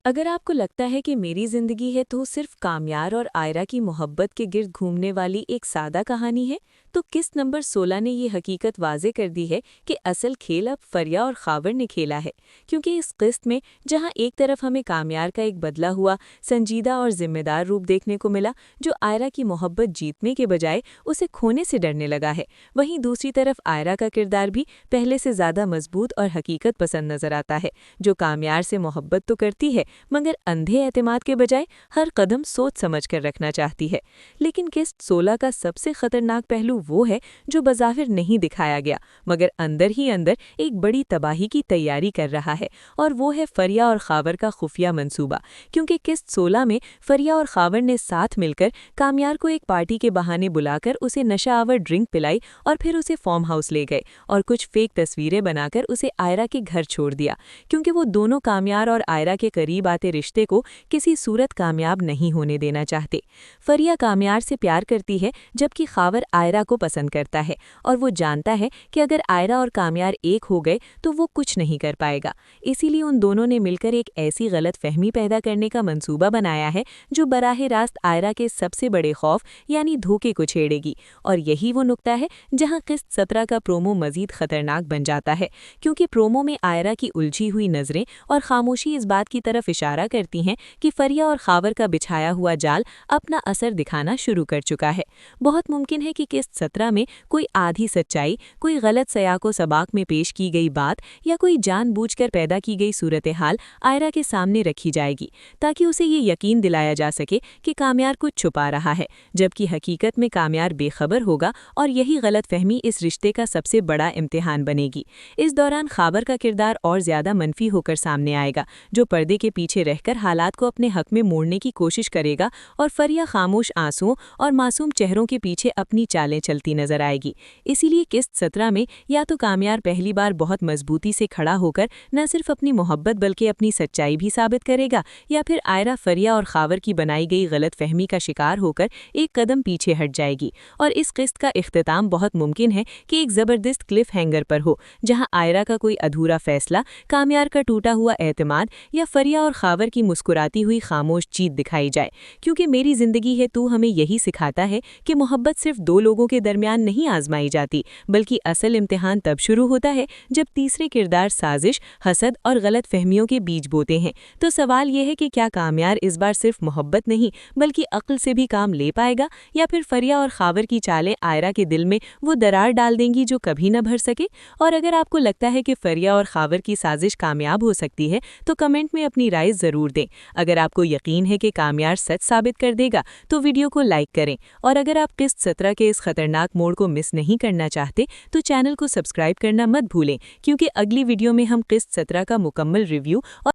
اگر آپ کو لگتا ہے کہ میری زندگی ہے تو صرف کامیار اور آئرہ کی محبت کے گرد گھومنے والی ایک سادہ کہانی ہے، تو قسط نمبر 16 نے یہ حقیقت واضح کر دی ہے کہ اصل کھیل اب فریا اور خاور نے کھیلا ہے، کیونکہ اس قسط میں جہاں ایک طرف ہمیں کامیار کا ایک بدلا ہوا سنجیدہ اور ذمہ دار روپ دیکھنے کو ملا جو آئرہ کی محبت جیتنے کے بجائے اسے کھونے سے ڈرنے لگا ہے، وہیں دوسری طرف آئرہ کا کردار بھی پہلے سے زیادہ مضبوط اور حقیقت پسند نظر آتا ہے، جو کامیار سے محبت تو کرتی ہے مگر اندھے اعتماد کے بجائے ہر قدم سوچ سمجھ کر رکھنا چاہتی ہے۔ لیکن قسط 16 کا سب سے خطرناک پہلو وہ ہے جو بظاہر نہیں دکھایا گیا مگر اندر ہی اندر ایک بڑی تباہی کی تیاری کر رہا ہے، اور وہ ہے فریا اور خاور کا خفیہ منصوبہ، کیونکہ قسط 16 میں فریا اور خاور نے ساتھ مل کر کامیار کو ایک پارٹی کے بہانے بلا کر اسے نشہ آور ڈرنک پلائی اور پھر اسے فارم ہاؤس لے گئے اور کچھ فیک تصویریں بنا کر اسے آئرہ کے گھر چھوڑ دیا، کیونکہ وہ دونوں کامیار اور آئرہ کے قریب آتے رشتے کو کسی صورت کامیاب نہیں ہونے دینا چاہتے۔ فریا کامیار سے پیار کرتی ہے جبکہ خاور آئرہ کو پسند کرتا ہے، اور وہ جانتا ہے کہ اگر آئرہ اور کامیار ایک ہو گئے تو وہ کچھ نہیں کر پائے گا، اسی لیے ان دونوں نے مل کر ایک ایسی غلط فہمی پیدا کرنے کا منصوبہ بنایا ہے جو براہ راست آئرہ کے سب سے بڑے خوف یعنی دھوکے کو چھیڑے گی، اور یہی وہ نقطہ ہے جہاں قسط 17 کا پرومو مزید خطرناک بن جاتا ہے، کیونکہ پرومو میں آئرہ کی الجھی ہوئی نظریں اور خاموشی اس بات کی طرف اشارہ کرتی ہیں کہ فریا اور خاور کا بچھایا ہوا جال اپنا اثر دکھانا شروع کر چکا ہے۔ بہت ممکن ہے کہ قسط 17 میں کوئی آدھی سچائی، کوئی غلط سیاق و سباق میں پیش کی گئی بات یا کوئی جان بوجھ کر پیدا کی گئی صورتحال آئرہ کے سامنے رکھی جائے گی تاکہ اسے یہ یقین دلایا جا سکے کہ کامیار کچھ چھپا رہا ہے، جبکہ حقیقت میں کامیار بے خبر ہوگا، اور یہی غلط فہمی اس رشتے کا سب سے بڑا امتحان بنے گی۔ اس دوران خاور کا کردار اور زیادہ منفی ہو کر سامنے آئے گا، جو پردے کے پیچھے رہ کر حالات کو اپنے حق میں موڑنے کی کوشش کرے گا، اور فریا خاموش آنسوؤں اور معصوم چہروں کے پیچھے اپنی چالیں چلتی نظر آئے گی۔ اسی لیے قسط 17 میں یا تو کامیار پہلی بار بہت مضبوطی سے کھڑا ہو کر نہ صرف اپنی محبت بلکہ اپنی سچائی بھی ثابت کرے گا، یا پھر آئرہ فریا اور خاور کی بنائی گئی غلط فہمی کا شکار ہو کر ایک قدم پیچھے ہٹ جائے گی، اور اس قسط کا اختتام بہت ممکن ہے کہ ایک زبردست کلف ہینگر پر ہو، جہاں آئرہ کا کوئی ادھورا فیصلہ، کامیار کا ٹوٹا ہوا اعتماد، یا فریا اور خاور کی مسکراتی ہوئی خاموش جیت دکھائی جائے، کیونکہ میری زندگی ہے تو ہمیں یہی سکھاتا ہے کہ محبت صرف دو لوگوں کے درمیان نہیں آزمائی جاتی، بلکہ اصل امتحان تب شروع ہوتا ہے جب تیسرے کردار سازش، حسد اور غلط فہمیوں کے بیج بوتے ہیں۔ تو سوال یہ ہے کہ کیا کامیار اس بار صرف محبت نہیں بلکہ عقل سے بھی کام لے پائے گا، یا پھر فریا اور خاور کی چالیں آئرہ کے دل میں وہ درار ڈال دیں گی جو کبھی نہ بھر سکے؟ اور اگر آپ کو لگتا ہے کہ فریا اور خاور کی سازش کامیاب ہو سکتی ہے تو کمنٹ میں اپنی رائے ضرور دیں۔ اگر آپ کو یقین ہے کہ کامیار سچ ثابت کر دے گا تو ویڈیو کو لائک کریں، اور اگر آپ قسط 17 کے اس خطرناک موڑ کو مس نہیں کرنا چاہتے تو چینل کو سبسکرائب کرنا مت بھولیں، کیونکہ اگلی ویڈیو میں ہم قسط 17 کا مکمل ریویو اور